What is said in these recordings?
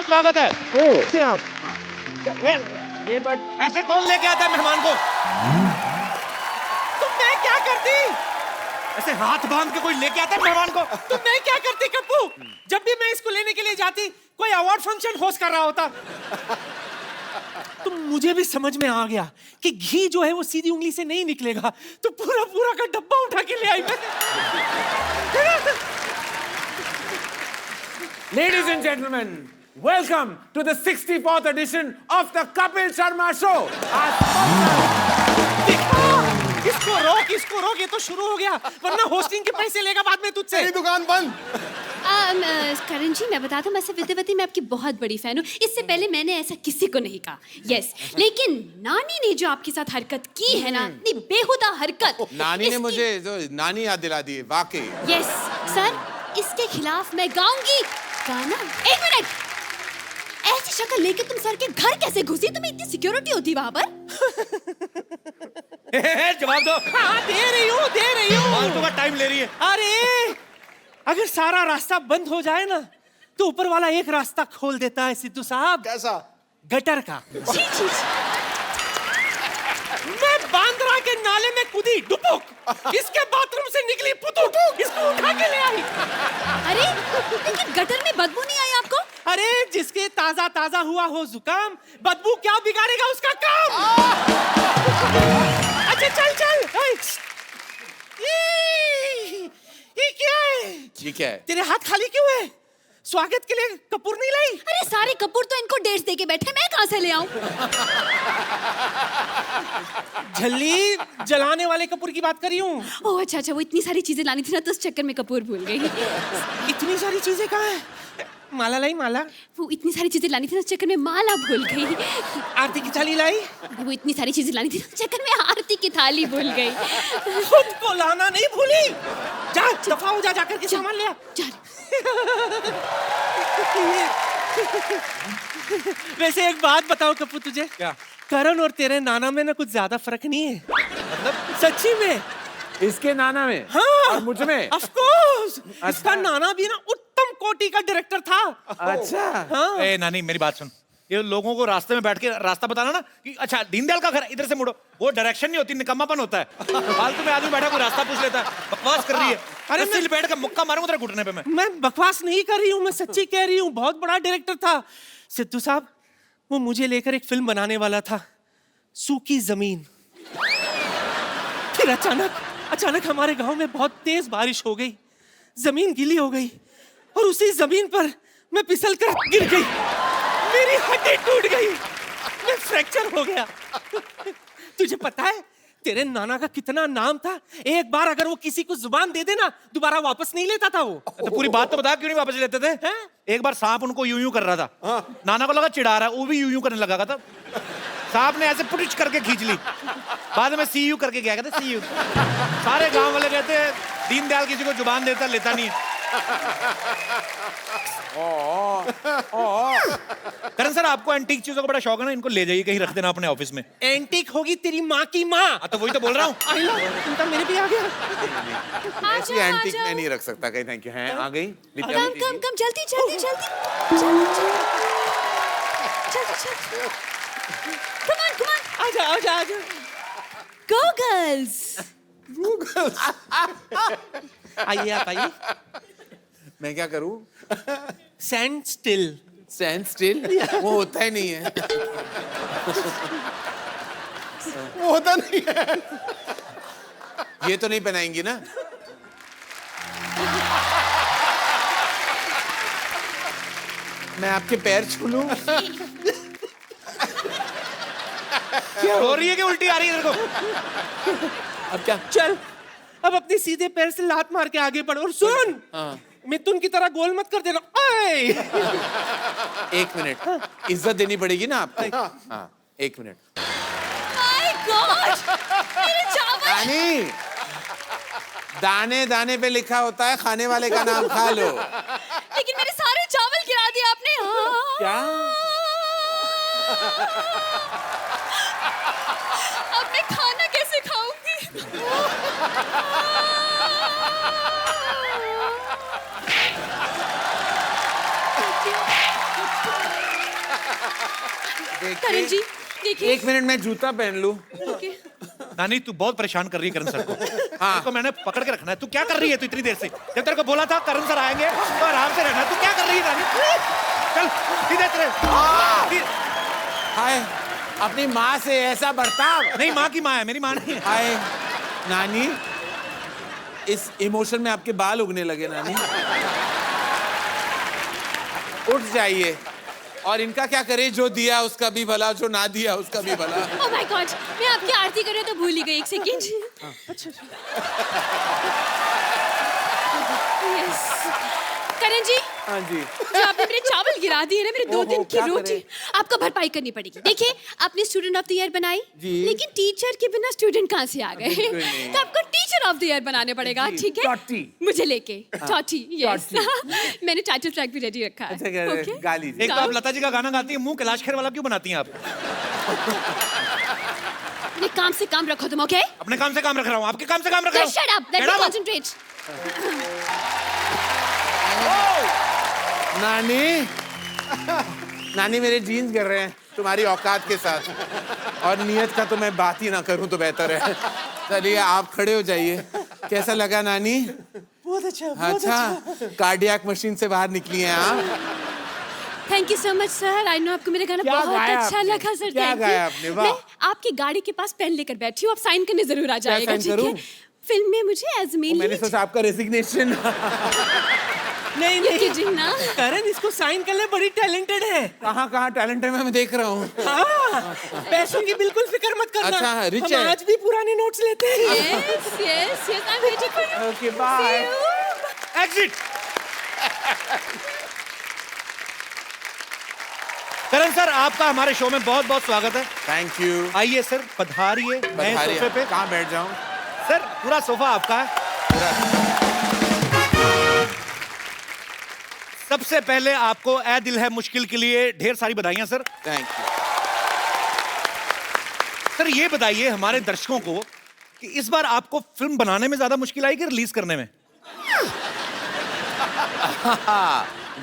स्वागत है। कैसे आप? ये बट ऐसे कौन लेके आता है मेहमान को? तो मैं क्या करती? ऐसे हाथ बांध के कोई लेके आता है मेहमान को? तो मैं क्या करती कप्पू? जब भी मैं इसको लेने के लिए जाती, कोई अवार्ड फंक्शन होस्ट कर रहा होता। तो मुझे भी समझ में आ गया कि घी जो है वो सीधी उंगली से नहीं निकलेगा, तो पूरा पूरा का डब्बा उठा के ले आई मैं। Ladies and gentlemen, welcome to the 64th edition of the Kapil Sharma Show. इसको रोक, ये तो शुरू हो गया, वरना होस्टिंग के पैसे लेगा बाद में तुझसे। तेरी दुकान बंद। करण जी, मैं बता दूं, मैं विद्यावती मैं आपकी बहुत बड़ी फैन हूँ। इससे पहले मैंने ऐसा किसी को नहीं कहा। यस, लेकिन नानी ने जो आपके साथ हरकत की है ना, इतनी बेहुदा हरकत। नानी ने मुझे जो नानी याद दिला दी, वाकई। यस सर, इसके खिलाफ मैं गाऊंगी गाना। एक मिनट, ऐसी शक्ल लेके तुम सर के घर कैसे घुसी? तुम्हें इतनी सिक्योरिटी होती वहां पर? जवाब दो। हाँ, दे रही हूँ। फालतू का टाइम ले रही है। अरे, अगर सारा रास्ता बंद हो जाए ना, तो ऊपर वाला एक रास्ता खोल देता है सिद्धू साहब। कैसा? गटर का। जी जी जी। मैं बांद्रा के नाले में कूदी डुबुक, इसके बाथरूम से निकली पुतुक, इसको उठा के ले आई। अरे, लेकिन गटर में बदबू नहीं आई आपको? अरे, जिसके ताजा ताजा हुआ हो जुकाम, बदबू क्या बिगाड़ेगा उसका काम। अच्छा चल। ये क्या है? ये क्या है? तेरे हाथ खाली क्यों है? स्वागत के लिए कपूर नहीं लाई? अरे, सारे कपूर तो इनको डेट्स दे के बैठे, मैं कहाँ से ले आऊं? झल्ली जलाने वाले कपूर की बात कर रही हूँ। ओह अच्छा, वो इतनी सारी चीजें लानी थी ना, तो उस चक्कर में कपूर भूल गई। इतनी सारी चीजें कहाँ है? माला लाई माला। वो इतनी सारी चीजें लानी थी ना, उस चक्कर में माला भूल गई। आरती की थाली लाई। वो इतनी सारी चीजें लानी थी ना, उस चक्कर में आरती की थाली भूल गई। खुद को लाना नहीं भूली। जा दफा हो, जाकर के सामान ले आ। चल। वैसे एक बात बताओ कपूर तुझे, क्या? करण और तेरे नाना में ना कुछ ज्यादा फर्क नहीं है। मतलब सच्ची में। इसके नाना में? हाँ, और मुझ में? Of course. अच्छा। इसका नाना भी ना उत्तम कोटि का डायरेक्टर था। अच्छा। हाँ। ए नानी, मेरी बात सुन। ये लोगों को रास्ते में बैठ के रास्ता बताना ना कि अच्छा दीनदयाल का घर है, इधर से मुड़ो, वो डायरेक्शन नहीं होती, निकम्मापन होता है। फालतू में आदमी बैठा कोई रास्ता पूछ लेता है, बकवास कर रही है। अरे मैं बैठ कर मुक्का मारूंगा तेरे घुटने पे मैं बकवास नहीं कर रही हूँ, मैं सच्ची कह रही हूँ। बहुत बड़ा डायरेक्टर था सिद्धू साहब। वो मुझे लेकर एक फिल्म बनाने वाला था, सूखी जमीन। फिर अचानक हमारे गांव में बहुत तेज बारिश हो गई, जमीन गीली हो गई और उसी जमीन पर मैं फिसल कर गिर गई। मेरी हड्डी टूट गई, मैं फ्रैक्चर हो गया। तुझे पता है तेरे नाना का कितना नाम था? एक बार अगर वो किसी को जुबान दे देना, दोबारा वापस नहीं लेता था वो। तो पूरी बात तो बता, क्यों नहीं वापस लेते थे? हैं? एक बार सांप उनको यूं कर रहा था, नाना को लगा चिढ़ा रहा है, वो भी यूं करने लगा था। सांप ने ऐसे पुटिच करके खींच ली, बाद में सी यू करके गया, कहते सी यू। सारे गांव वाले कहते दीनदयाल किसी को जुबान देता लेता नहीं है। करण सर, आपको एंटीक चीजों का बड़ा शौक है ना, इनको ले जाइए कहीं रख देना अपने ऑफिस में। एंटीक होगी तेरी माँ की माँ। तो वही तो बोल रहा हूँ। इनका मेरे भी आ गया। ऐसी एंटीक मैं नहीं रख सकता कहीं। Thank you. हैं आ गई कम जल्दी। Come on. आजा। Go girls. आइए आप आइए। मैं क्या करूं? Stand still. Stand still? वो होता ही नहीं है। वो होता नहीं है। ये तो नहीं पहनाएंगी ना? मैं आपके पैर छू लूं? क्या हो रही है कि उल्टी आ रही है तेरे को? अब क्या? चल, अब अपने सीधे पैर से लात मार के आगे बढ़ और सुन। मिथुन की तरह गोल मत कर देना। एक मिनट, इज्जत देनी पड़ेगी ना आपको। हाँ, एक मिनट। My God. मेरे चावल। रानी, दाने दाने पे लिखा होता है खाने वाले का नाम खा लो। लेकिन मेरे सारे चावल गिरा दिए आपने। क्या? अब मैं खाना कैसे खाऊंगी? करण जी देखिए। एक मिनट मैं जूता पहन लूं। ओके। नानी तू बहुत परेशान कर रही है करण सर को। हाँ तो मैंने पकड़ के रखना है। तू क्या कर रही है तू इतनी देर से? जब तेरे को बोला था करण सर आएंगे तो आराम से रहना। तू क्या कर रही है नानी? चल सीधे तेरे। हाय, अपनी माँ से ऐसा बर्ताव। नहीं माँ की माँ है, मेरी माँ नहीं है। हाय नानी, इस इमोशन में आपके बाल उगने लगे नानी। उठ जाइए। और इनका क्या करे, जो दिया उसका भी भला, जो ना दिया उसका भी भला। ओह माय गॉड, मैं आपकी आरती कर रही हूं तो भूल ही गई। एक सेकंड। अच्छा। यस। करण जी, हाँ जी। जो आपने मेरे चावल गिरा दिए ना, मेरे 2 दिन की क्या रोटी, करें? आपको भरपाई करनी पड़ेगी। देखिए, आपने स्टूडेंट ऑफ द ईयर बनाई, जी। लेकिन टीचर के बिना स्टूडेंट कहाँ से आ गए? बिल्कुल नहीं। तो आपको टीचर ऑफ द ईयर बनाने पड़ेगा, जी, ठीक है? टॉटी। मुझे लेके टॉटी, यस। टॉटी। मैंने टाइटल ट्रैक भी रेडी रखा है। अच्छा कह रहे Okay? गाली एक तो आप लता जी का गाना गाती है, मुंह कैलाश खेर वाला क्यों बनाती हैं आप? अपने काम से काम रखो तुम, ओके? अपने काम से काम रख रहा हूँ, आपके काम से काम रख रहा हूँ। शट अप, लेट Shut मी up. कंसंट्रेट। नानी, नानी मेरे जीन्स गिर रहे हैं तुम्हारी औकात के साथ। और नियत का तो मैं बात ही ना करूं तो बेहतर है। चलिए आप खड़े हो जाइए। कैसा लगा नानी? बहुत अच्छा, बहुत अच्छा, कार्डियक मशीन से बाहर निकली हैं आप। Thank you so much sir. I know आपको मेरा गाना क्या बहुत गाया अच्छा आपने? लगा सर। क्या थैंक गाया यू। आपने? वाह। मैं आपकी गाड़ी के पास पेन लेकर बैठी हूँ, आप साइन करने जरूर आ जाएगा, साइन ठीक करूं? है? फिल्म में मुझे एज मेन मैंने सोचा आपका रेजिग्नेशन। नहीं नहीं कीजिए ना। करण इसको साइन करने बड़ी टैलेंटेड है। कहाँ कहाँ टैलेंट है मैं देख रहा हूँ। हाँ, पैसों की बिल्कुल फिक्र मत करना। अच्छा, rich हम है। आज भी पुराने नोट्स लेते हैं। Yes yes yes, I am waiting for you. Okay bye. Exit. Karan sir आपका हमारे शो में बहुत बहुत स्वागत है। Thank you. आइए सर, पधारिए नए सोफे पे। कहाँ बैठ जाऊँ? सर पूरा सोफा आपका है। सबसे पहले आपको ए दिल है मुश्किल के लिए ढेर सारी बधाइयां सर। Thank you. सर ये बताइए हमारे दर्शकों को कि इस बार आपको फिल्म बनाने में ज्यादा मुश्किल आई कि रिलीज करने में?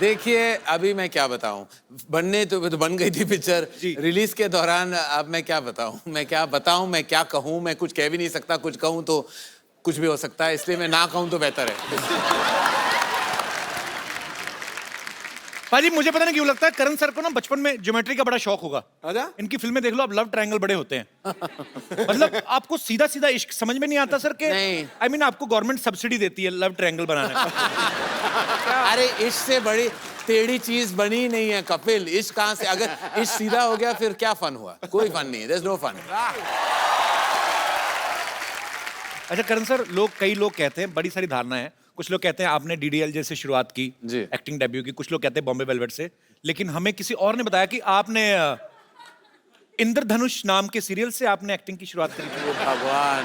देखिए अभी मैं क्या बताऊं, बनने तो बन गई थी पिक्चर, रिलीज के दौरान अब मैं क्या बताऊं, मैं क्या कहूं, मैं कुछ कह भी नहीं सकता, कुछ कहूं तो कुछ भी हो सकता है, इसलिए मैं ना कहूं तो बेहतर है। पाजी मुझे पता नहीं क्यों लगता है करण सर को ना बचपन में ज्योमेट्री का बड़ा शौक होगा। अच्छा? इनकी फिल्में देख लो, अब लव ट्रायंगल बड़े होते हैं। मतलब आपको सीधा सीधा इश्क समझ में नहीं आता सर के? नहीं। आई मीन आपको गवर्नमेंट सब्सिडी देती है लव ट्रायंगल बनाने में। अरे इश्क से बड़ी टेढ़ी चीज बनी ही नहीं है कपिल। इश्क कहां से, अगर इश्क सीधा हो गया फिर क्या फन हुआ? कोई फन नहीं है, देयर इज नो फन। अच्छा करण सर, कई लोग कहते हैं, बड़ी सारी धारणा है, कुछ लोग कहते हैं आपने डीडीएल से शुरुआत की जी। एक्टिंग डेब्यू की, कुछ लोग कहते हैं बॉम्बे वेलवेट से, लेकिन हमें किसी और ने बताया कि आपने इंद्रधनुष नाम के सीरियल से आपने एक्टिंग की शुरुआत करी थी। भगवान,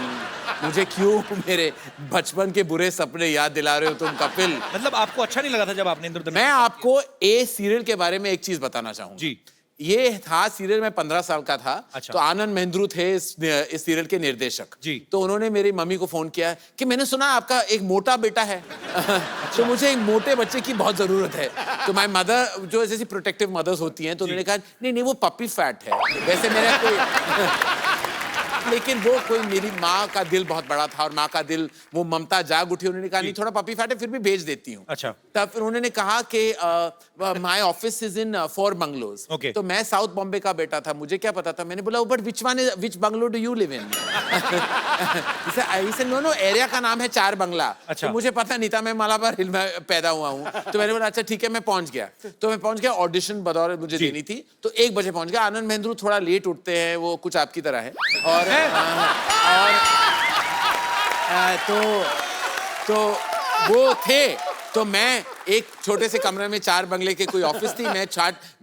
मुझे क्यों मेरे बचपन के बुरे सपने याद दिला रहे हो तुम कपिल? मतलब आपको अच्छा नहीं लगा था जब आपने इंद्रधनुष? मैं आपको ए सीरियल के बारे में एक चीज बताना चाहूंगा। जी। ये था सीरियल में 15 साल का था। अच्छा। तो आनंद महेंद्रू थे इस सीरियल के निर्देशक। जी। तो उन्होंने मेरी मम्मी को फोन किया कि मैंने सुना आपका एक मोटा बेटा है। तो मुझे एक मोटे बच्चे की बहुत जरूरत है। तो माय मदर, जो जैसी प्रोटेक्टिव मदर्स होती हैं, तो उन्होंने कहा नहीं नहीं वो पपी फैट है, वैसे मेरा कोई लेकिन वो कोई, मेरी माँ का दिल बहुत बड़ा था और माँ का दिल, वो ममता जाग उठी। उन्होंने कहा नहीं थोड़ा पपी फैट है, फिर भी भेज देती हूँ। अच्छा। तब फिर उन्होंने कहा कि my office is in 4 bungalows. Okay. तो मैं साउथ बॉम्बे का बेटा था, मुझे क्या पता था। मैंने बोला but which bungalow do you live in? No area का नाम है 4 बंगला। अच्छा। तो मुझे पता नहीं था, मैं मालाबार हिल में पैदा हुआ हूँ। तो मैंने बोला अच्छा ठीक है, मैं पहुंच गया। तो मैं पहुंच गया, ऑडिशन बदौर मुझे देनी थी, तो 1 बजे पहुंच गया। आनंद महेंद्रू थोड़ा लेट उठते हैं, वो कुछ आपकी तरह है। और तो वो थे, तो मैं एक छोटे से कमरे में 4 बंगले के कोई ऑफिस थी,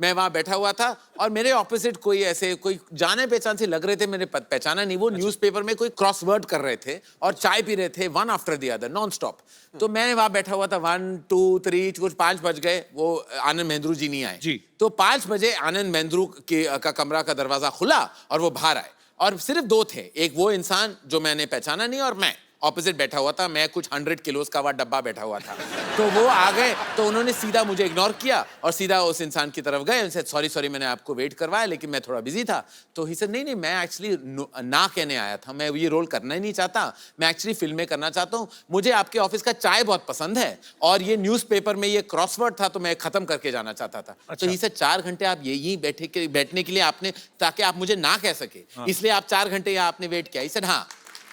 मैं वहां बैठा हुआ था और मेरे ऑपोजिट कोई ऐसे कोई जाने पहचान से लग रहे थे, मैंने पहचाना नहीं। वो न्यूज़पेपर में कोई क्रॉसवर्ड कर रहे थे और चाय पी रहे थे, one after the other non stop. तो मैं वहां बैठा हुआ था, 1 2 3 कुछ 5 बज गए, वो आनंद महेंद्रू जी नहीं आए। जी। तो 5 बजे आनंद महेंद्रू का कमरा का दरवाजा खुला और वो बाहर आए और सिर्फ 2 थे, एक वो इंसान जो मैंने पहचाना नहीं और मैं, ऑपोजिट बैठा हुआ था, मैं कुछ 100 किलोस का वह डब्बा बैठा हुआ था। तो वो आ गए, तो उन्होंने सीधा मुझे इग्नोर किया और सीधा उस इंसान की तरफ गए। उनसे सॉरी मैंने आपको वेट करवाया लेकिन मैं थोड़ा बिजी था। तो ही से नहीं मैं एक्चुअली ना कहने आया था, मैं ये रोल करना ही नहीं चाहता, मैं एक्चुअली फिल्में करना चाहता हूँ, मुझे आपके ऑफिस का चाय बहुत पसंद है और ये न्यूज़पेपर में ये क्रॉसवर्ड था तो मैं खत्म करके जाना चाहता था। तो ही से 4 घंटे आप यही बैठने के लिए आपने, ताकि आप मुझे ना कह सके, इसलिए आप 4 घंटे यहाँ आपने वेट किया। ही से हाँ,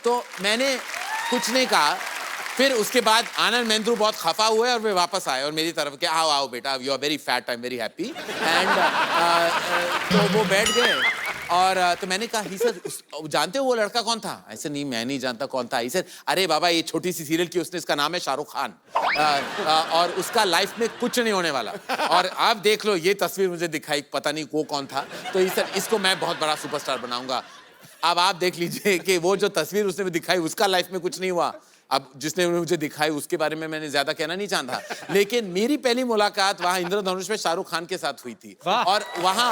तो मैंने कुछ नहीं कहा। फिर उसके बाद आनंद मेंद्रू बहुत खफा हुए और वे वापस आए और मेरी तरफ के आओ आओ बेटा, you are very fat, I am very happy and तो वो बैठ गए और तो मैंने कहा ही सर जानते हो वो लड़का कौन था? ऐसे नहीं मैं नहीं जानता कौन था। ही सर अरे बाबा ये छोटी सी सीरियल की उसने, इसका नाम है शाहरुख खान और उसका लाइफ में कुछ नहीं होने वाला और आप देख लो ये तस्वीर मुझे दिखाई, पता नहीं वो कौन था। तो ही सर इसको मैं बहुत बड़ा सुपरस्टार बनाऊंगा। अब आप देख लीजिए कि वो जो तस्वीर उसने दिखाई उसका लाइफ में कुछ नहीं हुआ। अब जिसने मुझे दिखाई उसके बारे में मैंने ज्यादा कहना नहीं चाहता, लेकिन मेरी पहली मुलाकात वहां इंद्रधनुष में शाहरुख खान के साथ हुई थी और वहां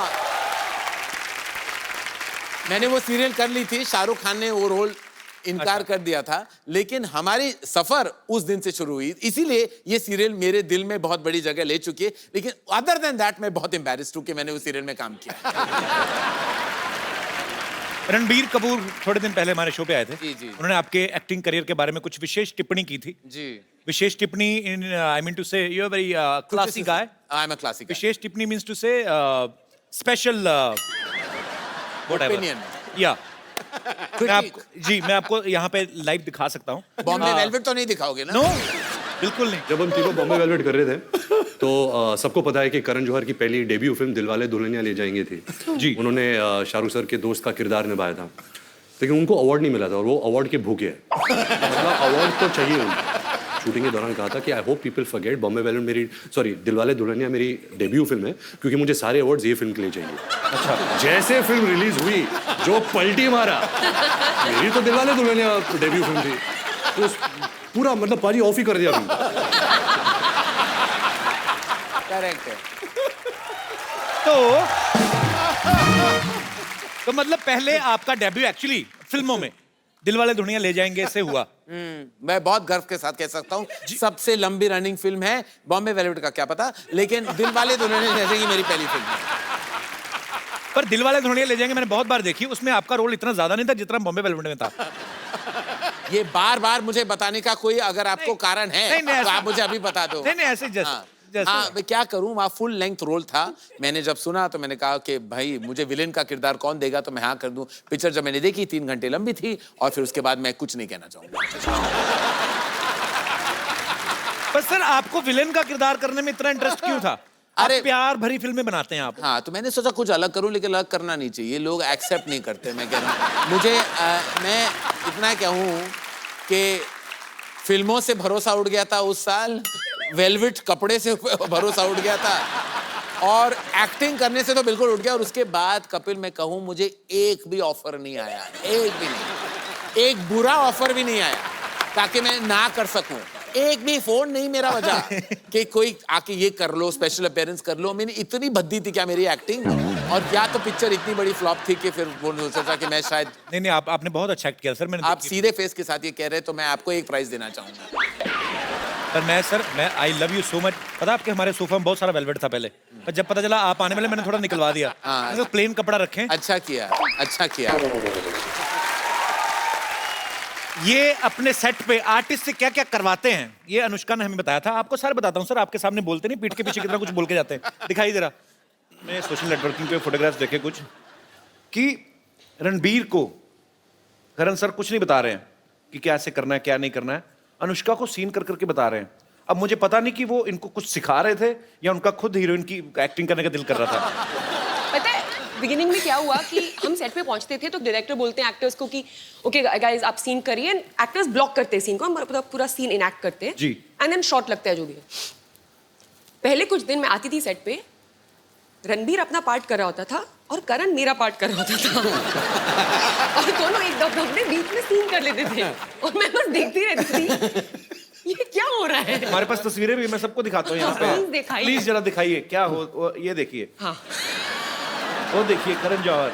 मैंने वो सीरियल कर ली थी। शाहरुख खान ने वो रोल इनकार कर दिया था, लेकिन हमारी सफर उस दिन से शुरू हुई, इसीलिए ये सीरियल मेरे दिल में बहुत बड़ी जगह ले चुकी है। लेकिन अदर देन दैट मैं बहुत एम्बैरेस्ड हूं कि मैंने उस सीरियल में काम किया। रणबीर कपूर थोड़े दिन पहले हमारे शो पे आए थे। जी। उन्होंने आपके एक्टिंग करियर के बारे में कुछ विशेष टिप्पणी की थी। जी। विशेष टिप्पणी in I mean to say you are very classy guy. I am a classy guy. विशेष टिप्पणी means to say special opinion या मैं आपको यहाँ पे लाइव दिखा सकता हूँ। बॉम्बे वेलवेट तो नहीं दिखाओगे ना? नो बिल्कुल नहीं। जब हम तीनों बॉम्बे वेलवेट कर रहे थे तो सबको पता है कि करण जौहर की पहली डेब्यू फिल्म दिलवाले दुल्हनिया ले जाएंगे थी जी। उन्होंने शाहरुख सर के दोस्त का किरदार निभाया था, लेकिन उनको अवार्ड नहीं मिला था और वो अवार्ड के भूखे हैं। मतलब अवार्ड तो चाहिए उनको। शूटिंग के दौरान कहा था कि I hope people forget Bombay velvet Dilwale Dulhania मेरी डेब्यू फिल्म है क्योंकि मुझे सारे अवार्ड्स ये फिल्म के लिए चाहिए। अच्छा। जैसे फिल्म रिलीज हुई जो पलटी मारा, मेरी तो दिलवाले दुल्हनिया डेब्यू फिल्म थी, तो पूरा मतलब पाजी ऑफ ही कर दिया फिल्म। करेक्ट है। तो मतलब पहले आपका डेब्यू एक्चुअली फिल्मों में दिलवाले दुल्हनिया ले जाएंगे से हुआ। मैं बहुत गर्व के साथ कह सकता हूँ सबसे लंबी रनिंग फिल्म है। बॉम्बे वेलवेट का क्या पता, लेकिन दिलवाले दुल्हनिया ले जाएंगे मेरी पहली फिल्म है। पर दिलवाले दुल्हनिया ले जाएंगे मैंने बहुत बार देखी, उसमें आपका रोल इतना ज्यादा नहीं था जितना बॉम्बे वेलवेट में था। ये बार-बार मुझे बताने का कोई अगर आपको कारण है तो आप मुझे अभी बता दो। नहीं ऐसे हाँ मैं क्या करूं, वहाँ फुल लेंथ रोल था। मैंने जब सुना तो मैंने कहा कि भाई मुझे विलेन का किरदार कौन देगा, तो मैं हाँ कर दूं। पिक्चर जब मैंने देखी 3 घंटे लंबी थी और फिर उसके बाद मैं कुछ नहीं कहना चाहूंगा। पर सर आपको विलेन का किरदार करने में इतना इंटरेस्ट क्यों था? अरे प्यार भरी फिल्में बनाते हैं आप। हाँ तो मैंने सोचा कुछ अलग करूं, लेकिन अलग करना नहीं चाहिए, लोग एक्सेप्ट नहीं करते। मैं कह रहा हूँ मुझे मैं इतना कहूँ कि फिल्मों से भरोसा उठ गया था उस साल, वेलवेट कपड़े से भरोसा उठ गया था और एक्टिंग करने से तो बिल्कुल उठ गया। और उसके बाद कपिल मैं कहूँ मुझे एक भी ऑफर नहीं आया, एक भी नहीं, एक बुरा ऑफर भी नहीं आया ताकि मैं ना कर सकूं। एक भी फोन नहीं मेरा बजा कि कोई आके ये कर लो, स्पेशल अपीयरेंस कर लो। मैंने इतनी भद्दी थी क्या मेरी एक्टिंग, और क्या तो पिक्चर इतनी बड़ी फ्लॉप थी कि फिर वो सोचा कि मैं शायद नहीं आपने बहुत अच्छा एक्ट किया सर। मैंने आप सीधे फेस के साथ ये कह रहे तो मैं आपको एक प्राइज देना चाहूंगा। पर मैं I love you so much. पता आपके हमारे सोफा में बहुत सारा वेलवेट था पहले, पर जब पता चला आप आने वाले मैंने थोड़ा निकलवा दिया। तो प्लेन कपड़ा रखें। अच्छा किया। ये अपने सेट पे आर्टिस्ट से क्या क्या करवाते हैं ये अनुष्का ने हमें बताया था। आपको सर बताता हूँ सर, आपके सामने बोलते नहीं, पीठ के पीछे कितना कुछ बोल के जाते हैं। दिखाई दे रहा, मैं सोशल नेटवर्किंग पे फोटोग्राफ्स देखे कुछ कि रणबीर को करण सर कुछ नहीं बता रहे हैं कि क्या ऐसे करना है क्या नहीं करना है, अनुष्का को सीन कर करके बता रहे हैं। अब मुझे पता नहीं कि वो इनको कुछ सिखा रहे थे या उनका खुद हीरोइन की एक्टिंग करने का दिल कर रहा था। पता है बिगिनिंग में क्या हुआ कि हम सेट पे पहुंचते थे तो डायरेक्टर बोलते हैं एक्टर्स को कि ओके गाइस आप सीन करिए, एक्टर्स ब्लॉक करते हैं सीन को, हम पूरा सीन इनएक्ट करते हैं जी, एंड देन शॉट लगता है जो भी है। पहले कुछ दिन मैं आती थी सेट पे, रणबीर अपना पार्ट कर रहा होता था और करण मेरा पार्ट कर रहा होता था और दोनों एक दम अपने बीच में सीन कर लेते थे और मैं बस देखती रहती थी ये क्या हो रहा है। हमारे पास तस्वीरें भी, मैं सबको दिखाता हूँ यहाँ पे, प्लीज जरा दिखाइए क्या हो। ये देखिए, हाँ वो देखिए करण जौहर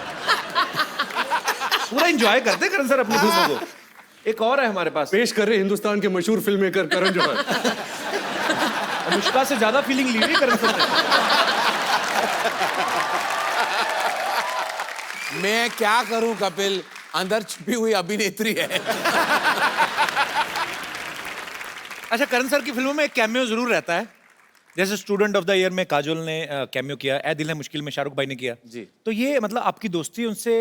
पूरा एंजॉय करते करण सर अपनी फिल्मों को। एक और है हमारे पास, पेश कर रहे हिंदुस्तान के मशहूर फिल्म मेकर करण जौहर। अनुष्का से ज्यादा फीलिंग ली हुई करण सर ने। मैं क्या करूं कपिल, अंदर छुपी हुई अभिनेत्री है। अच्छा, करण सर की फिल्मों में एक कैमियो जरूर रहता है, जैसे स्टूडेंट ऑफ द ईयर में काजोल ने कैमियो किया, ए दिल है मुश्किल में शाहरुख भाई ने किया जी। तो ये मतलब आपकी दोस्ती उनसे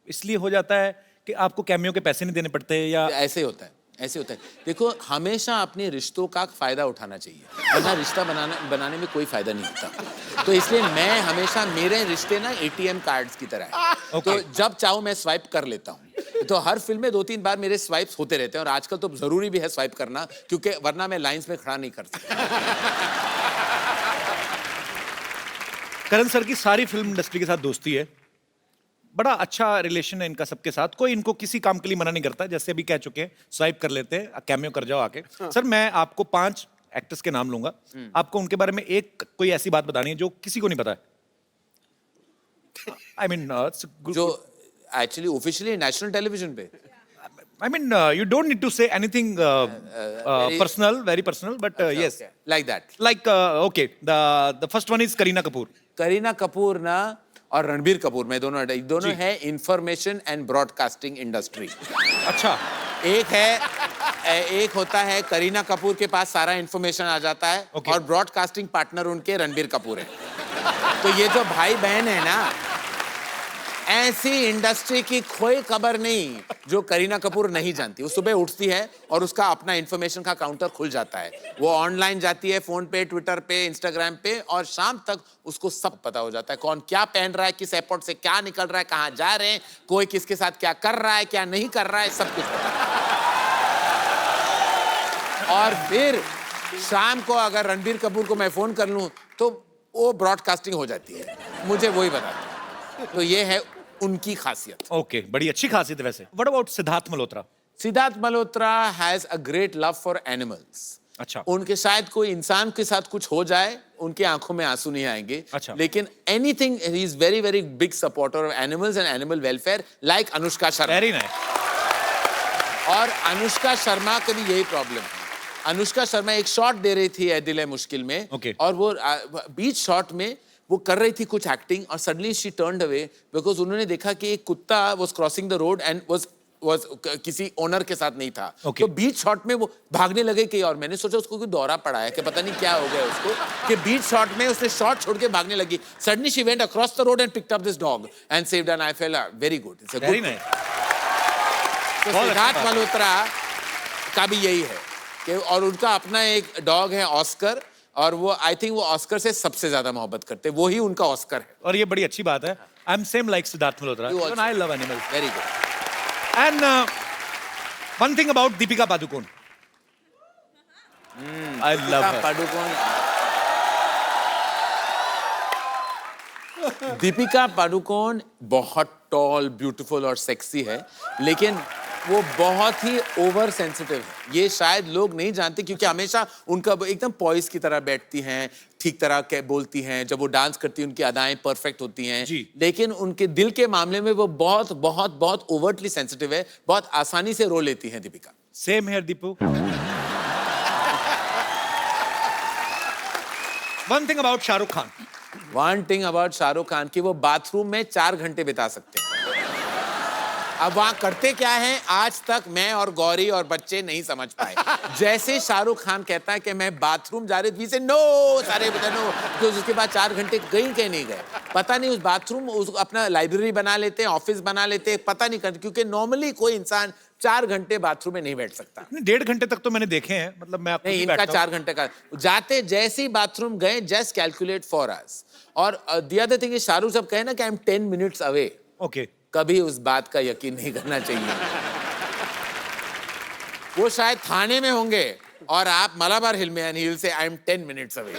इसलिए हो जाता है कि आपको कैमियो के पैसे नहीं देने पड़ते, या ऐसे होता है, ऐसे होता है। देखो, हमेशा अपने रिश्तों का फायदा उठाना चाहिए, वरना रिश्ता बनाने में कोई फायदा नहीं होता। तो इसलिए मैं हमेशा, मेरे रिश्ते ना ATM कार्ड्स की तरह है। तो जब चाहूँ मैं स्वाइप कर लेता हूँ। तो हर फिल्म में 2-3 बार मेरे स्वाइप्स होते रहते हैं, और आजकल तो जरूरी भी है स्वाइप करना, क्योंकि वरना मैं लाइंस में खड़ा नहीं कर सकता। करण सर की सारी फिल्म इंडस्ट्री के साथ दोस्ती है, बड़ा अच्छा रिलेशन है इनका सबके साथ, कोई इनको किसी काम के लिए मना नहीं करता, जैसे अभी कह चुके हैं स्वाइप कर लेते हैं, कैमियो कर जाओ आके। सर मैं आपको 5 एक्टर्स के नाम लूंगा, आपको उनके बारे में एक कोई ऐसी बात बतानी है जो किसी को नहीं पता है। आई मीन जो एक्चुअली ऑफिशियली नेशनल टेलीविजन पे, I mean, you don't need to say anything personal, very personal, but yes, like that. like okay, the first one is Kareena Kapoor. Kareena Kapoor ना और रणबीर कपूर में दोनों है इंफॉर्मेशन एंड ब्रॉडकास्टिंग इंडस्ट्री। अच्छा, एक होता है करीना कपूर के पास सारा इंफॉर्मेशन आ जाता है, Okay. और ब्रॉडकास्टिंग पार्टनर उनके रणबीर कपूर है। तो ये जो भाई बहन है ना, ऐसी इंडस्ट्री की कोई खबर नहीं जो करीना कपूर नहीं जानती। वो सुबह उठती है और उसका अपना इंफॉर्मेशन का काउंटर खुल जाता है, वो ऑनलाइन जाती है, फोन पे, ट्विटर पे, इंस्टाग्राम पे, और शाम तक उसको सब पता हो जाता है, कौन क्या पहन रहा है, किस एयरपोर्ट से क्या निकल रहा है, कहाँ जा रहे हैं, कोई किसके साथ क्या कर रहा है, क्या नहीं कर रहा है, सब कुछ पता है। और फिर शाम को अगर रणबीर कपूर को मैं फोन कर लूं तो वो ब्रॉडकास्टिंग हो जाती है, मुझे वही बताते हैं। तो ये है उनकी खासियत। okay, बड़ी अच्छी खासियत है वैसे। What about Siddharth Malhotra? Siddharth Malhotra has a great love for animals. अच्छा, उनके शायद कोई इंसान के साथ कुछ हो जाए, उनकी आंखों में आंसू नहीं आएंगे। अच्छा। लेकिन anything, he is very very big supporter of animals and animal welfare, like Anushka Sharma. Very nice. और अनुष्का शर्मा का भी यही प्रॉब्लम है। अनुष्का शर्मा एक शॉट दे रही थी ए दिल है मुश्किल में, Okay. और वो बीच शॉट में वो कर रही थी कुछ एक्टिंग, और suddenly she turned away because उन्होंने देखा कि एक कुत्ता was crossing the road and was किसी ओनर के साथ नहीं था। Okay. तो बीच शॉट में वो भागने लगे कि, और मैंने सोचा उसको कोई दौरा पड़ा है कि पता नहीं क्या हो गया उसको, कि बीच शॉट में उसने शॉट छोड़ के भागने लगी। Suddenly she went across the road and picked up this dog and saved, and I felt very good, it's a very good. Nice. तो सिद्धार्थ मल्होत्रा का भी यही है कि, और उनका अपना एक डॉग है ऑस्कर, और वो आई थिंक वो ऑस्कर से सबसे ज्यादा मोहब्बत करते हैं, वो ही उनका ऑस्कर है। और ये बड़ी अच्छी बात है। I am same like Siddharth Malhotra, You also. I love animals. Very good. And one thing about Deepika Padukone. I love her. Deepika Padukone बहुत टॉल, ब्यूटीफुल और सेक्सी है, लेकिन वो बहुत ही ओवर सेंसिटिव है। ये शायद लोग नहीं जानते, क्योंकि हमेशा उनका एकदम पॉइस की तरह बैठती हैं, ठीक तरह के बोलती हैं, जब वो डांस करती हैं उनकी अदाएं परफेक्ट होती हैं। जी। लेकिन उनके दिल के मामले में वो बहुत बहुत बहुत ओवरटली सेंसिटिव है, बहुत आसानी से रो लेती हैं Deepika. Same here, Deepu. One thing about Shahrukh Khan. One thing about Shahrukh Khan की, वो बाथरूम में 4 घंटे बिता सकते हैं। अब वहां करते क्या है, आज तक मैं और गौरी और बच्चे नहीं समझ पाए। जैसे शाहरुख खान कहता है कि मैं बाथरूम जा रही थी, से नो, सारे बता नो, तो उसके बाद 4 घंटे गई कहीं नहीं गए, पता नहीं। उस बाथरूम अपना लाइब्रेरी बना लेते हैं, ऑफिस बना लेते हैं, पता नहीं करते, क्योंकि नॉर्मली कोई इंसान 4 घंटे बाथरूम में नहीं बैठ सकता। 1.5 घंटे तक तो मैंने देखे हैं, मतलब मैं आपको नहीं, इनका 4 घंटे का, जाते जैसे ही बाथरूम गए, जस्ट कैलकुलेट फॉर अस। और द अदर थिंग, शाहरुख साहब कहे ना कि I am 10 minutes away, okay, कभी उस बात का यकीन नहीं करना चाहिए। वो शायद थाने में होंगे और आप मलाबार हिल में, हिल से आई एम 10 मिनट्स अवे,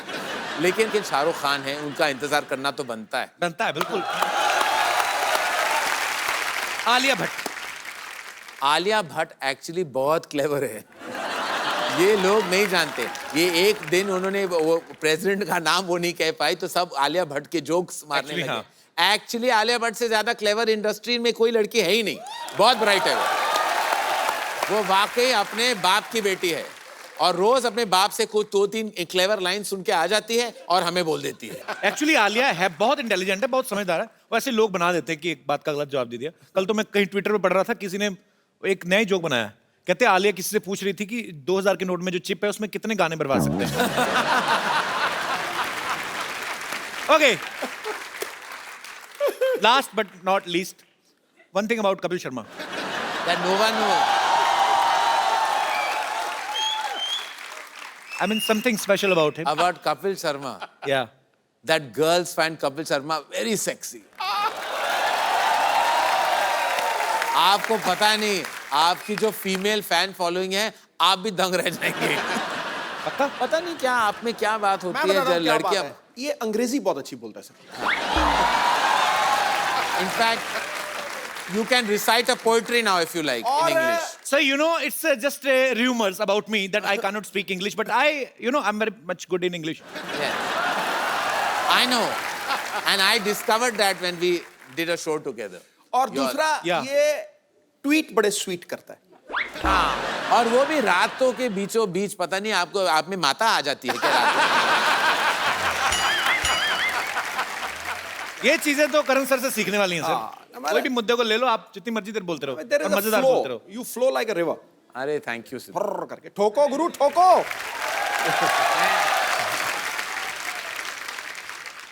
लेकिन शाहरुख खान है, उनका इंतजार करना तो बनता है। बनता है, बिल्कुल। आलिया भट्ट। आलिया भट्ट एक्चुअली बहुत क्लेवर है, ये लोग नहीं जानते। ये एक दिन उन्होंने वो प्रेसिडेंट का नाम वो नहीं कह पाई, तो सब आलिया भट्ट के जोक्स मारने Actually, लगे। एक्चुअली आलिया भट्ट से ज्यादा क्लेवर इंडस्ट्री में कोई लड़की है ही नहीं, बहुत ब्राइट है वो। वो वाकई अपने बाप की बेटी है और रोज अपने बाप से कुछ 2-3 क्लेवर लाइन सुन के आ जाती है और हमें बोल देती है। एक्चुअली आलिया है बहुत इंटेलिजेंट है, बहुत समझदार है। वैसे लोग बना देते हैं कि एक बात का गलत जवाब दे दिया। कल तो मैं कहीं ट्विटर पे पढ़ रहा था, किसी ने एक नया जोक बनाया। कहते हैं आलिया किसी से पूछ रही थी कि 2000 के नोट में जो चिप है उसमें कितने गाने बरवा सकते हैं। Okay, last but not least, one thing about Kapil Sharma. That no one knows. I mean something special about him. About Kapil Sharma. Yeah. That girls find Kapil Sharma very sexy. आपको पता नहीं, आपकी जो फीमेल फैन फॉलोइंग है, आप भी दंग रह जाएंगे। पता नहीं क्या आप में क्या बात मैं होती है बताता हूँ जब क्या बात लड़कियां। है। ये अंग्रेजी बहुत अच्छी बोलता है sir. In fact, you can recite a poetry now if you like in और English. So you know, it's just rumors about me that I cannot speak English, but I'm very much good in English. Yeah. I know, and I discovered that when we did a show together. और Your- दूसरा Yeah. ये tweet बड़े sweet करता है। हाँ, और वो भी रातों के बीचों बीच, पता नहीं आपको आप में माता आ जाती है क्या रात को? ये चीजें तो करण सर से सीखने वाली हैं सर। हमारा- कोई भी मुद्दे को ले लो, आप जितनी मर्जी देर बोलते रहो There और is a मजेदार flow. बोलते रहो। You flow like a river. अरे थैंक यू सर। फर्र करके ठोको गुरु ठोको।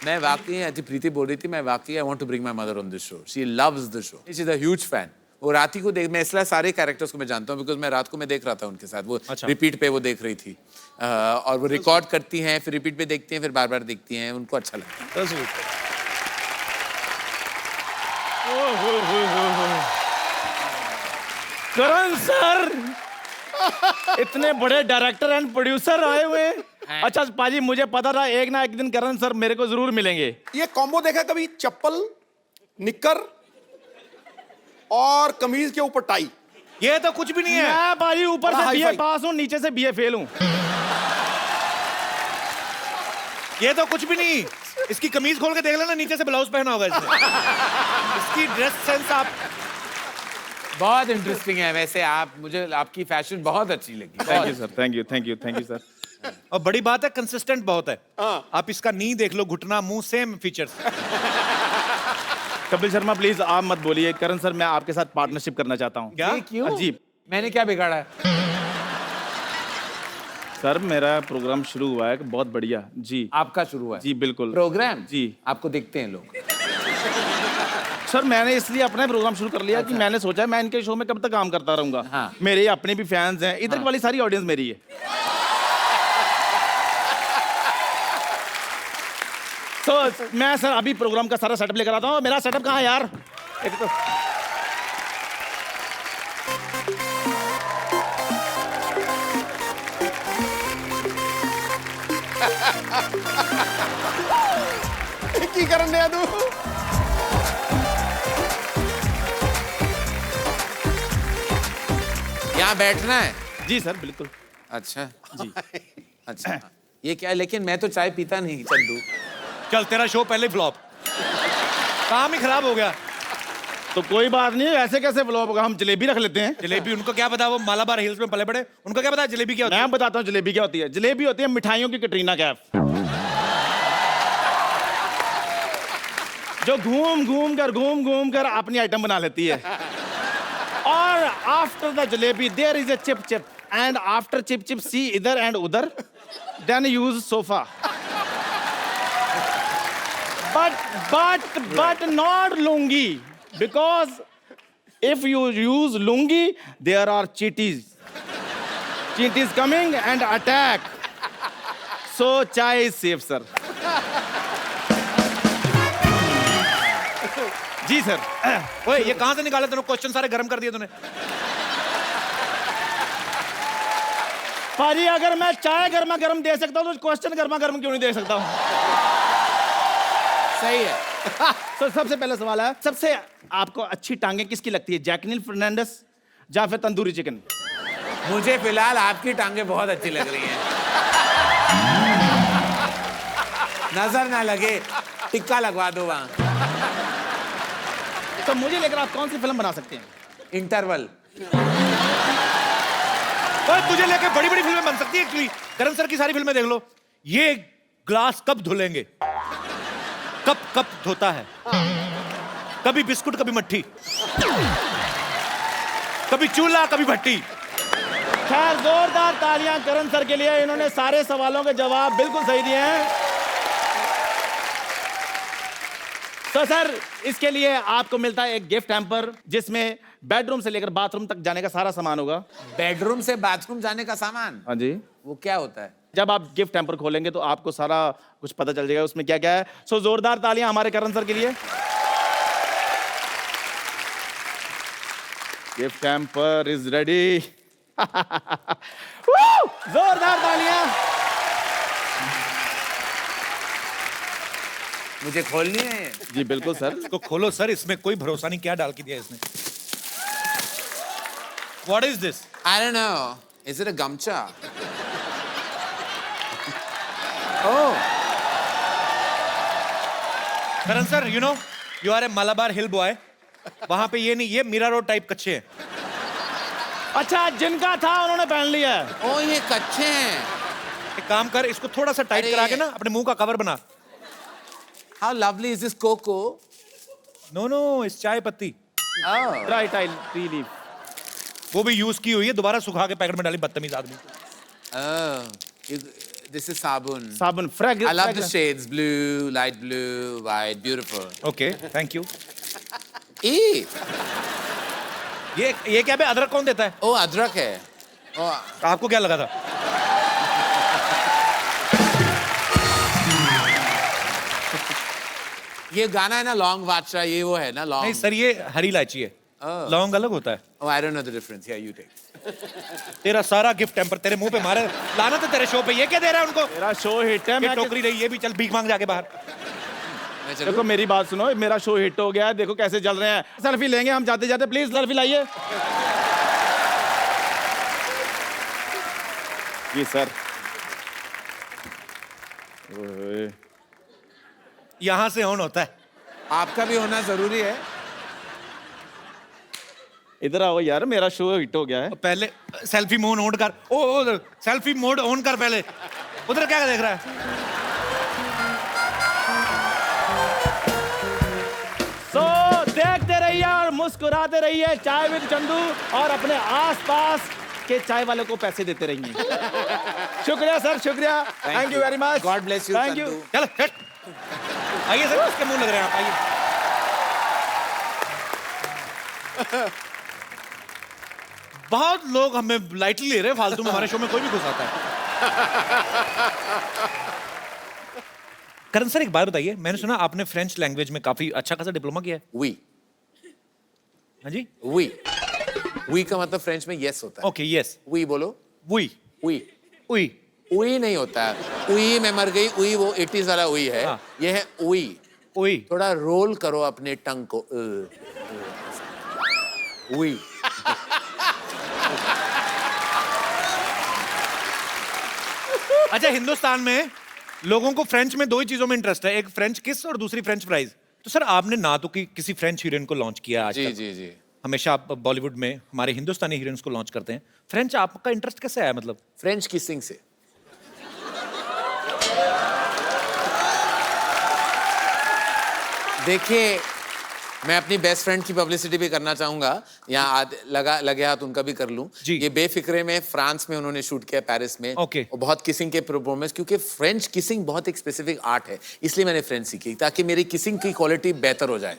मैं वाकई अति प्रीति बोल रही थी, मैं वाकई I want to bring my mother on this show. She loves the show, she is a huge fan. वो राती को देख, मैं इसलिए सारे कैरेक्टर्स को मैं जानता हूँ बिकॉज मैं रात को मैं देख रहा था उनके साथ, वो अच्छा। रिपीट पे वो देख रही थी। और वो रिकॉर्ड करती हैं, फिर रिपीट पे देखती हैं, फिर बार बार देखती हैं, उनको अच्छा लगता है। So sweet. करण सर, इतने बड़े डायरेक्टर एंड प्रोड्यूसर आए हुए हैं। अच्छा पाजी, मुझे पता था एक ना एक दिन करण सर मेरे को जरूर मिलेंगे। ये कॉम्बो देखा कभी? चप्पल, निक्कर और कमीज के ऊपर टाई। ये तो कुछ भी नहीं है। मैं पाजी ऊपर बड़ा से बीए हाई-फाई। पास हूँ, नीचे से बीए फेल हूँ। ये तो कुछ भी नहीं। इसकी कमीज खोल के देख लेना, नीचे से ब्लाउज पहना होगा इसने। इसकी ड्रेस सेंस आप बहुत इंटरेस्टिंग है वैसे। आप, मुझे आपकी फैशन बहुत अच्छी लगी। Thank you sir, thank you, thank you, thank you sir. और बड़ी बात है, कंसिस्टेंट बहुत है। आप इसका नी देख लो, घुटना, मुंह, same features. Kapil Sharma please आप मत बोलिए। करण सर, मैं आपके साथ पार्टनरशिप करना चाहता हूँ। क्या? क्यों? अजीब मैंने क्या बिगाड़ा है? सर, मेरा प्रोग्राम शुरू हुआ है, बहुत बढ़िया जी। आपका शुरू हुआ है? जी बिल्कुल। प्रोग्राम जी। आपको देखते हैं लोग? सर, मैंने इसलिए अपना प्रोग्राम शुरू कर लिया कि मैंने सोचा मैं इनके शो में कब तक काम करता रहूंगा। हाँ। मेरे अपने भी फैंस हैं, इधर वाली सारी ऑडियंस मेरी है। तो मैं सर अभी प्रोग्राम का सारा सेटअप लेकर आता हूँ। मेरा सेटअप कहाँ है यार? एक तो की करन दिया तू? यहाँ बैठना है? जी सर बिल्कुल। अच्छा जी। अच्छा, ये क्या है? लेकिन मैं तो चाय पीता नहीं चंदू। चल, तेरा शो पहले फ्लॉप, काम ही खराब हो गया। तो कोई बात नहीं, ऐसे कैसे फ्लॉप होगा? हम जलेबी रख लेते हैं। जलेबी, उनको क्या पता, वो मालाबार हिल्स में पले बड़े, उनको क्या पता जलेबी क्या होती है? मैं बताता हूँ जलेबी क्या होती है। जलेबी होती है मिठाइयों की कटरीना कैफ, जो घूम घूम कर अपनी आइटम बना लेती है। और after the jalebi there is a chip chip, and after chip chip see इधर एंड उधर, then use sofa. but not lungi, because if you use lungi there are cheaties coming and attack, so chai is safe sir. जी sir. ओए, ये कहां से निकाले तूने? Question सारे गर्म कर दिए तूने। पाजी, अगर मैं चाय गर्मा गर्म दे सकता हूँ तो क्वेश्चन गर्मा गर्म क्यों नहीं दे सकता हूँ? सही है। तो सबसे पहला सवाल है, सबसे आपको अच्छी टांगे किसकी लगती है? जैकलिन फर्नांडिस या फिर तंदूरी चिकन? मुझे फिलहाल आपकी टांगे बहुत अच्छी लग रही हैं। नजर ना लगे, टिक्का लगवा दो वहां। तो मुझे लेकर आप कौन सी फिल्म बना सकते हैं? इंटरवल। और तुझे लेके बड़ी बड़ी फिल्में बन सकती है एक्चुअली। करण सर की सारी फिल्में देख लो, ये ग्लास कब धुलेंगे, कब कब धोता है, कभी बिस्कुट कभी मट्ठी, कभी चूल्हा कभी भट्टी। खैर जोरदार तालियां करण सर के लिए, इन्होंने सारे सवालों के जवाब बिल्कुल सही दिए हैं। तो सर इसके लिए आपको मिलता है एक गिफ्ट हैम्पर जिसमें बेडरूम से लेकर बाथरूम तक जाने का सारा सामान होगा। बेडरूम से बाथरूम जाने का सामान, हाँ जी। वो क्या होता है? जब आप गिफ्ट हैम्पर खोलेंगे तो आपको सारा कुछ पता चल जाएगा उसमें क्या क्या है। सो जोरदार तालियां हमारे करण सर के लिए। Gift hamper is ready. जोरदार तालियां। मुझे खोलनी है। जी बिल्कुल सर। इसको खोलो सर, इसमें कोई भरोसा नहीं क्या डाल के दिया इसने। What is this? I don't know. Is it a gamcha? Oh. Karan sir, you know, you are a Malabar hill boy. वहां पे ये नहीं, ये मीरा रोड टाइप कच्चे हैं। अच्छा जिनका था उन्होंने पहन लिया है। ओ ये कच्चे हैं। एक काम कर, इसको थोड़ा सा टाइट अरे करा के ना अपने मुंह का कवर बना। How lovely is this cocoa? No no, इस चाय पत्ती Oh. Dry T leaf. वो भी यूज की हुई है, दोबारा सुखा के पैकेट में डाली, बदतमीज आदमी। Oh. This is sabun. साबुन fragrance. I love the shades: blue, light blue, white, beautiful. Okay, thank you. Eee. ये क्या बे, अदरक कौन देता है? Oh, अदरक है। Oh. आपको क्या लगा था? ये गाना है ना लौंग बादशाह, ये वो है ना नहीं लौंग। सर, ये हरी इलायची है, लौंग अलग होता है। Oh, I don't know the difference. Yeah, you take. तेरा सारा गिफ्ट टेम्पर तेरे मुंह पे मारे, लाना तो तेरे शो पे। ये क्या दे रहा है उनको? मेरा शो हिट है। ये मैं टोकरी रही, ये भी चल भीख मांग जाके बाहर। मैं देखो चलूं? मेरी बात सुनो, मेरा शो हिट हो गया है, देखो कैसे चल रहे हैं। सेल्फी लेंगे हम जाते जाते, प्लीज सेल्फी लाइए। जी सर। ओए, यहां से ऑन होता है। आपका भी होना जरूरी है। इधर आओ यार, मेरा शो हिट हो गया है। पहले सेल्फी मोड ऑन कर। ओ सेल्फी मोड ऑन कर पहले। उधर क्या देख रहा है? सो देखते रहिए और मुस्कुराते रहिए चाय विद चंदू, और अपने आसपास के चाय वालों को पैसे देते रहिए। शुक्रिया सर, शुक्रिया। Thank you very much. God bless you, thank you. Chandu. चलो हट। आइए सर, किसके मुंह लग रहे हैं आप? आइए। बहुत लोग हमें लाइटली ले रहे हैं, फालतू में। हमारे शो में कोई भी घुस आता है। करण सर एक बात बताइए, मैंने सुना आपने फ्रेंच लैंग्वेज में काफी अच्छा खासा डिप्लोमा किया है। Oui. हाँ जी। Oui. Oui का मतलब फ्रेंच में yes होता है। Okay, yes. Oui बोलो। We Oui. उई उई नहीं होता है। उई मैं मर गई, उई वो 80s वाला उई है। हाँ। ये है उई। उई। थोड़ा रोल करो अपने टंग को। उई। अच्छा, हिंदुस्तान में लोगों को फ्रेंच में दो ही चीजों में इंटरेस्ट है, एक फ्रेंच किस और दूसरी फ्रेंच फ्राइज। तो सर आपने ना तो किसी फ्रेंच हीरोइन को लॉन्च किया आज जी तक। जी जी। हमेशा आप बॉलीवुड में हमारे हिंदुस्तानी हीरोइंस को लॉन्च करते हैं। फ्रेंच आपका इंटरेस्ट कैसे आया मतलब? फ्रेंच किसिंग से। देखिए, मैं अपनी बेस्ट फ्रेंड की पब्लिसिटी भी करना चाहूंगा। यहाँ लगे हाथ उनका भी कर लूं। जी। ये बेफिक्रे में फ्रांस में उन्होंने शूट किया, पेरिस में। ओके। और बहुत किसिंग के परफॉर्मेंस, क्योंकि फ्रेंच किसिंग बहुत एक स्पेसिफिक आर्ट है, इसलिए मैंने फ्रेंच सीखी ताकि मेरी किसिंग की क्वालिटी बेहतर हो जाए।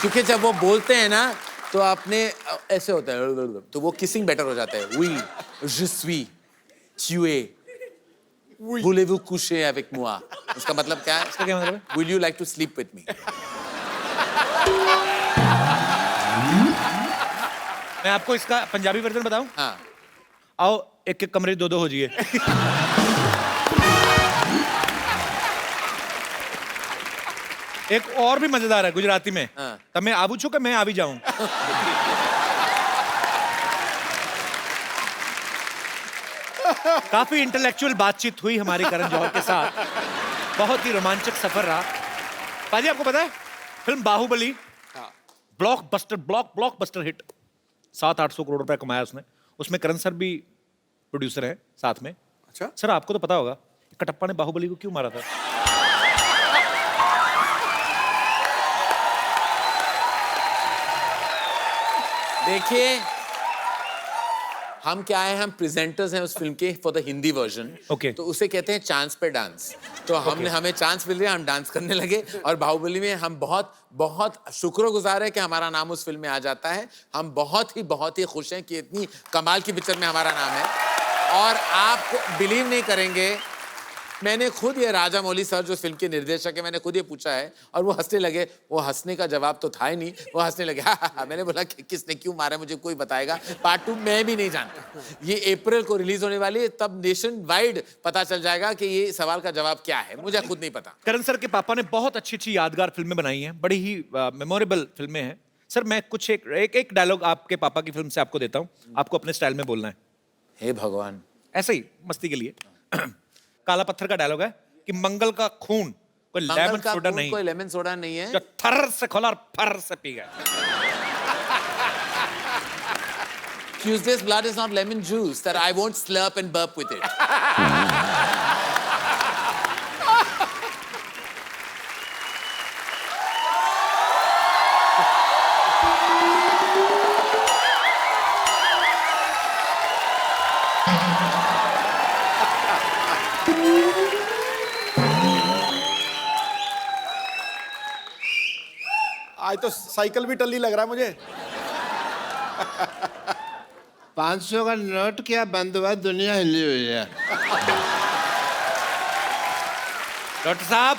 क्योंकि जब वो बोलते हैं ना तो आपने ऐसे होता है, तो वो किसिंग बेटर हो जाता है। Oui, je suis, tu es, voulez-vous coucher avec moi? इसका मतलब क्या है? इसका क्या मतलब है? Will you like to sleep with me? मैं आपको इसका पंजाबी वर्जन बताऊं? हाँ। आओ एक एक कमरे दो हो जाइए। एक और भी मजेदार है गुजराती में। हाँ। तब मैं आबू छू के मैं आ भी जाऊं। काफी इंटेलेक्चुअल बातचीत हुई हमारी करण जौहर के साथ। बहुत ही रोमांचक सफर रहा। पाजी आपको पता है film Baahubali blockbuster hit. 700-800 crore रुपए कमाया उसने। उसमें करण सर भी प्रोड्यूसर हैं साथ में। अच्छा। सर आपको तो पता होगा कटप्पा ने बाहुबली को क्यों मारा था? देखिए, हम क्या है, हम प्रेजेंटर्स हैं उस फिल्म के for the Hindi version. Okay. तो उसे कहते हैं चांस पे डांस। तो हमें चांस मिल गया, हम डांस करने लगे और बाहुबली में हम बहुत बहुत शुक्रगुजार है कि हमारा नाम उस फिल्म में आ जाता है। हम बहुत ही खुश हैं कि इतनी कमाल की पिक्चर में हमारा नाम है। और आप बिलीव नहीं करेंगे, मैंने खुद ये राजा मौली सर जो फिल्म के निर्देशक है, मैंने खुद ये पूछा है और वो हंसने लगे। वो हंसने का जवाब तो था ही नहीं, वो हंसने लगे। हाँ। मैंने बोला कि किसने क्यों मारा मुझे कोई बताएगा। पार्ट 2 मैं भी नहीं जानता। ये अप्रैल को रिलीज होने वाली है, तब नेशन वाइड पता चल जाएगा कि ये सवाल का जवाब क्या है। मुझे खुद नहीं पता। करण सर के पापा ने बहुत अच्छी यादगार फिल्में बनाई हैं, बड़ी ही मेमोरेबल फिल्में हैं। सर मैं कुछ एक डायलॉग आपके पापा की फिल्म से आपको देता हूँ, आपको अपने स्टाइल में बोलना है। हे भगवान। ऐसे ही मस्ती के लिए। काला पत्थर का डायलॉग है कि मंगल का खून कोई लेमन सोडा नहीं, कोई लेमन सोडा नहीं है जो थर से खोला और फर से पी गया। Tuesday's blood is not lemon juice that I won't slurp and burp with it. आज तो साइकिल भी टल्ली लग रहा है मुझे। 500 का नोट क्या बंद हुआ, दुनिया हिली हुई है। डॉक्टर साहब,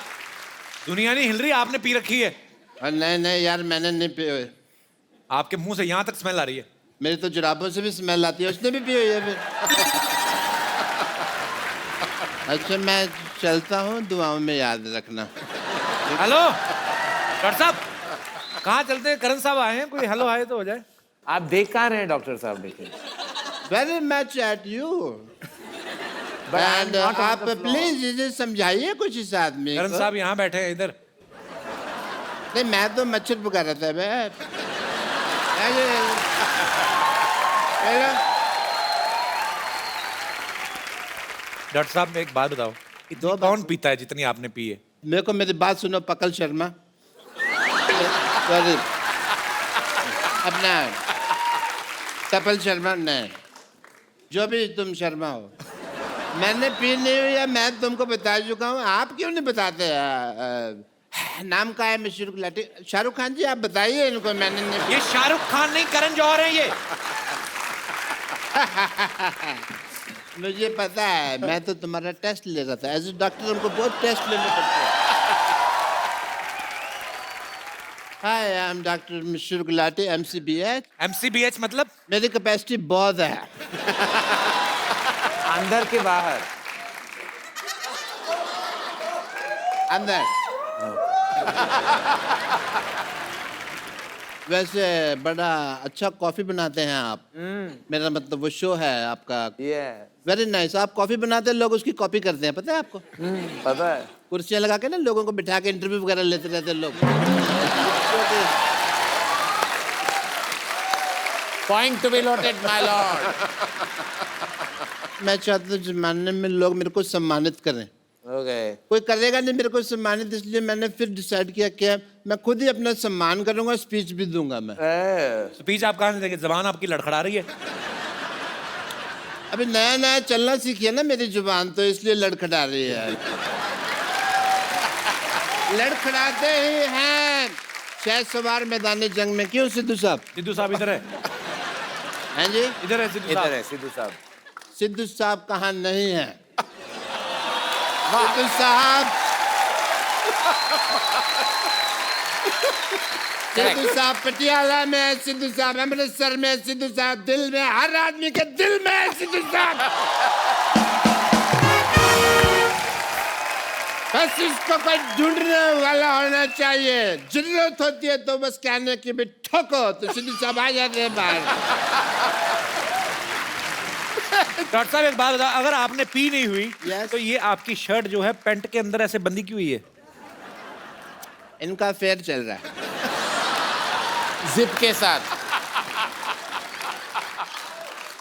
दुनिया नहीं हिल रही, आपने पी रखी है। नहीं यार, मैंने नहीं पी हुई। आपके मुंह से यहाँ तक स्मेल आ रही है। मेरी तो जुराबों से भी स्मेल आती है, उसने भी पी हुई है फिर। अच्छा मैं चलता हूँ, दुआओं में याद रखना। हेलो डॉक्टर साहब, कहाँ चलते हैं? करण साहब आए हैं, कोई हेलो आए तो हो जाए। आप देख कहाँ रहे हैं डॉक्टर साहब? देखिए। Very much at you. And आप प्लीज इसे समझाइए कुछ इस आदमी करण को। साहब यहाँ बैठे हैं इधर। नहीं मैं तो मच्छर पका रहा था मैं। डॉक्टर साहब एक बात बताओ, इतनी कौन पीता है जितनी आपने पी है? मेरे को मेरी बात सुनो पकल शर्मा। सॉरी, अपना कपिल शर्मा नहीं, जो भी तुम शर्मा हो। मैंने पी नहीं हुई है, मैं तुमको बता चुका हूँ। आप क्यों नहीं बताते? नाम का है मशहूर गुलाटी। शाहरुख खान जी आप बताइए इनको। मैंने नहीं। ये शाहरुख खान नहीं, करण जौहर है ये। मुझे पता है, मैं तो तुम्हारा टेस्ट ले रहा था। एज ए डॉक्टर हमको बहुत टेस्ट लेने पड़ते हैं। हाय, आई एम डॉक्टर मशहूर गुलाटी, MCBH। MCBH मतलब? मेरी कैपेसिटी बहुत है। अंदर के बाहर? अंदर। वैसे बड़ा अच्छा कॉफी बनाते हैं आप। मेरा मतलब वो शो है आपका। Very nice. आप कॉफी बनाते हैं, लोग उसकी कॉपी करते हैं, पता है आपको? पता है। कुर्सियां लगा के ना लोगों को बिठा के इंटरव्यू वगैरह लेते रहते हैं लोग। Point to be noted, my lord. मैं चाहता हूँ जमाने में लोग मेरे को सम्मानित करें। Okay. कोई करेगा नहीं मेरे को सम्मानित, इसलिए मैंने फिर डिसाइड किया कि मैं खुद ही अपना सम्मान करूंगा, स्पीच भी दूंगा मैं। स्पीच आप कहाँ से देंगे? जबान आपकी लड़खड़ा रही है। अभी नया नया चलना सीखी है ना मेरी जुबान, तो इसलिए लड़खड़ा रही है। लड़खड़ाते ही हैं शायद सवार मैदानी जंग में। क्यों सिद्धू साहब? सिद्धू साहब इधर है। हैं जी? इधर है सिद्धू साहब। इधर है सिद्धू साहब। सिद्धू साहब कहाँ नहीं है? सिद्धू साहब, सिद्धू साहब पटियाला में है, सिद्धू साहब अमृतसर में है, सिद्धू साहब दिल में, हर आदमी के दिल में है सिद्धू साहब। बस इसको कोई ढूंढने वाला होना चाहिए। जरूरत होती है तो बस कहने की भी ठोको तो सिद्धू साहब आ जाते हैं बाहर। डॉक्टर साहब एक बात बताओ, अगर आपने पी नहीं हुई Yes. तो ये आपकी शर्ट जो है पैंट के अंदर ऐसे बंदी क्यों हुई है? इनका फेयर चल रहा है। जिप के साथ।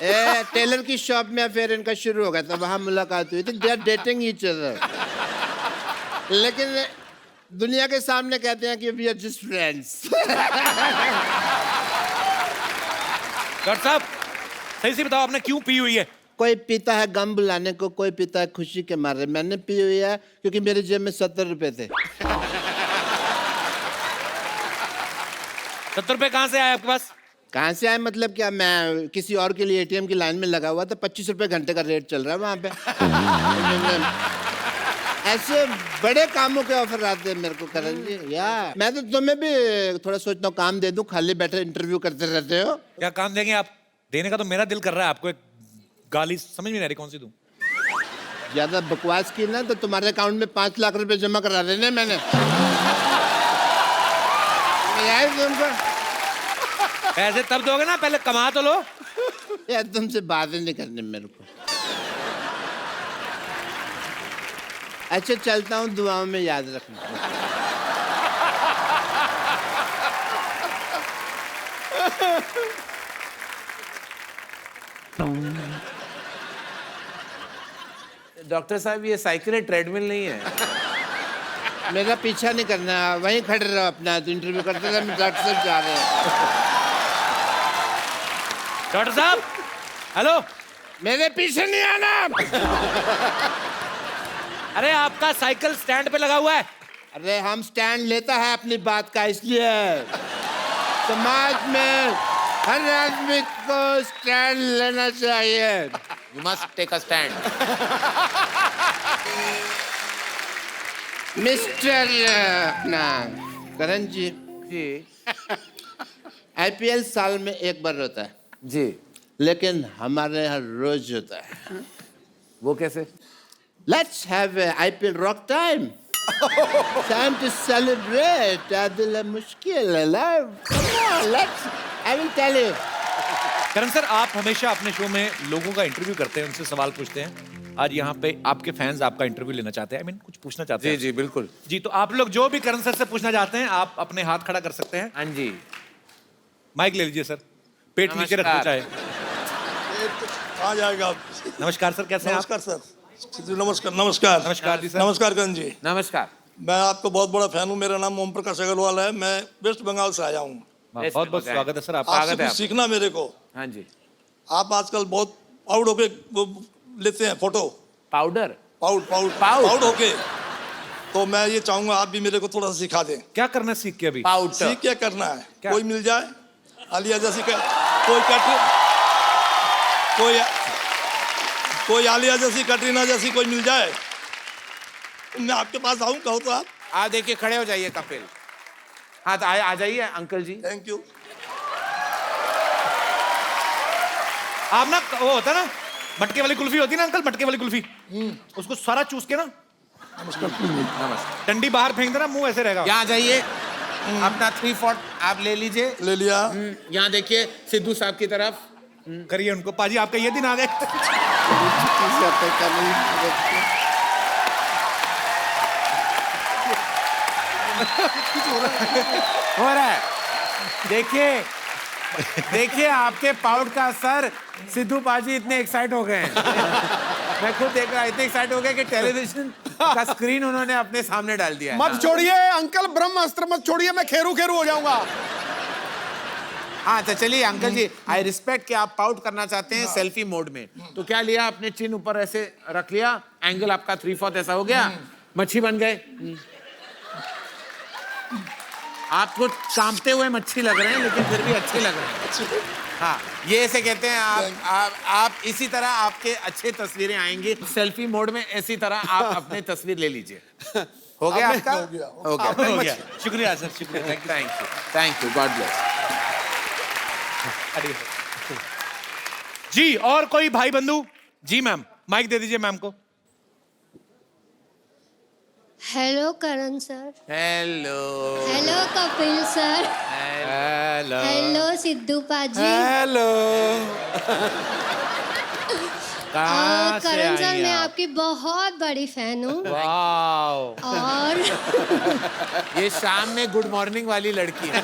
टेलर की शॉप में फिर इनका शुरू हो गया था, वहां मुलाकात हुई थी। They are dating each other, लेकिन दुनिया के सामने कहते हैं कि we are just friends. Doctor साहब सही से बताओ आपने क्यों पी हुई है? कोई पीता है गम बुलाने को, कोई पीता है खुशी के मारे। मैंने पी हुई है क्योंकि मेरे जेब में 70 रुपए थे। 70 रुपए कहाँ से आए आपके पास? कहाँ से आए मतलब क्या, मैं किसी और के लिए एटीएम की लाइन में लगा हुआ था, 25 रुपए घंटे का रेट चल रहा है वहाँ पे। ऐसे बड़े कामों के ऑफर आते हैं मेरे को करण जी। या मैं तो तुम्हें भी थोड़ा सोचता हूँ काम दे दूं, खाली बैठे इंटरव्यू करते रहते हो। क्या काम देंगे आप? देने का तो मेरा दिल कर रहा है आपको एक गाली, समझ में नहीं आ रही कौन सी दूं? ज्यादा बकवास की ना तो तुम्हारे अकाउंट में 5 लाख रुपए जमा करा देने मैंने। यार तुमको पैसे तब दोगे ना, पहले कमा तो लो। यार तुमसे बातें नहीं करनी मेरे को। अच्छा चलता हूँ, दुआओं में याद रखना। डॉक्टर साहब ये साइकिल है, ट्रेडमिल नहीं है। मेरा पीछा नहीं करना, वहीं खड़े रहो अपना, तो इंटरव्यू करते रहे। मैं डॉक्टर साहब जा रहे हैं। डॉक्टर साहब हेलो, मेरे पीछे नहीं आना। अरे आपका साइकिल स्टैंड पे लगा हुआ है। अरे हम स्टैंड लेता है अपनी बात का, इसलिए समाज में हर आदमी को स्टैंड लेना चाहिए। You must take a stand. Mister अपना करण जी, आईपीएल साल में एक बार होता है जी, लेकिन हमारे यहाँ रोज होता है। वो कैसे? Let's have a IPL rock time. Time to celebrate. दिल मुश्किल है love. Come on, let's. I will tell you. Karan sir आप हमेशा अपने शो में लोगों का इंटरव्यू करते हैं, उनसे सवाल पूछते हैं। आज यहाँ पे आपके फैंस आपका इंटरव्यू लेना चाहते हैं, I mean, कुछ पूछना चाहते हैं। जी जी बिल्कुल जी, तो आप लोग जो भी करण सर से पूछना चाहते हैं आप अपने हाथ खड़ा कर सकते हैं। हाँ जी। माइक ले लीजिए सर, पेट नीचे रखना नमस्कार। चाहे। कहाँ जाएगा आप? नमस्कार सर, कैसे हैं आप? नमस्कार सर। नमस्कार नमस्कार नमस्कार जी सर। नमस्कार करण जी। नमस्कार। मैं आपको बहुत बड़ा फैन हूँ। मेरा नाम ओम प्रकाश अग्रवाल है। मैं वेस्ट बंगाल से आया हूँ। बहुत बहुत स्वागत है सर आपका। आपसे कुछ सीखना मेरे को। हाँ जी। आप आजकल बहुत पाउड होके वो लेते हैं फोटो। पाउडर? पाउड होके। तो मैं ये चाहूंगा आप भी मेरे को थोड़ा सा सिखा दें। क्या करना है सीख के अभी? पाउडर सीख क्या करना है? क्या? कोई मिल जाए आलिया जैसी कोई आलिया जैसी, कटरीना जैसी कोई मिल जाए, मैं आपके पास आऊं, कहो तो आप। देखिए खड़े हो जाइए कपिल। हाँ तो आ जाइए अंकल जी। Thank you. आप ना वो होता है ना मटके वाली कुल्फी होती है ना अंकल, मटके वाली कुल्फी, उसको सारा चूस के ना डंडी बाहर फेंक देना, मुंह ऐसे रहेगा। यहाँ जाइए, अपना 3/4 आप ले लीजिए। ले लिया। यहाँ देखिए सिद्धू साहब की तरफ करिए उनको। पाजी आपका ये दिन आ गए। हो रहा है। देखिए आपके पाउड का असर। सिद्धू पाजी इतने एक्साइट हो गए हैं। मैं खुद देख रहा, इतने एक्साइट हो गए कि टेलीविजन का स्क्रीन उन्होंने अपने सामने डाल दिया है। मत छोड़िए अंकल, ब्रह्मास्त्र मत छोड़िए, मैं खेरू खेरू हो जाऊंगा। हाँ तो चलिए अंकल जी, आई रिस्पेक्ट कि आप पाउट करना चाहते हैं सेल्फी मोड में। तो क्या लिया आपने, चिन ऊपर ऐसे रख लिया, एंगल आपका 3/4 ऐसा हो गया, मच्छी बन गए। आपको कांपते हुए मच्छी लग रहे हैं लेकिन फिर भी अच्छे लग रहे हैं। हाँ ये ऐसे कहते हैं आप इसी तरह आपके अच्छे तस्वीरें आएंगी सेल्फी मोड में। इसी तरह आप अपने तस्वीर ले लीजिए। हो गया आपका? हो गया। शुक्रिया सर, शुक्रिया, थैंक यू, गॉड ब्लेस। जी और कोई भाई बंधु? जी मैम, माइक दे दीजिए मैम को। Hello Karan sir. Hello. Hello Kapil sir. Hello Sidhu paaji. Hello. Karan sir मैं आपकी बहुत बड़ी फैन हूँ। वाओ। और ये शाम में गुड मॉर्निंग वाली लड़की है।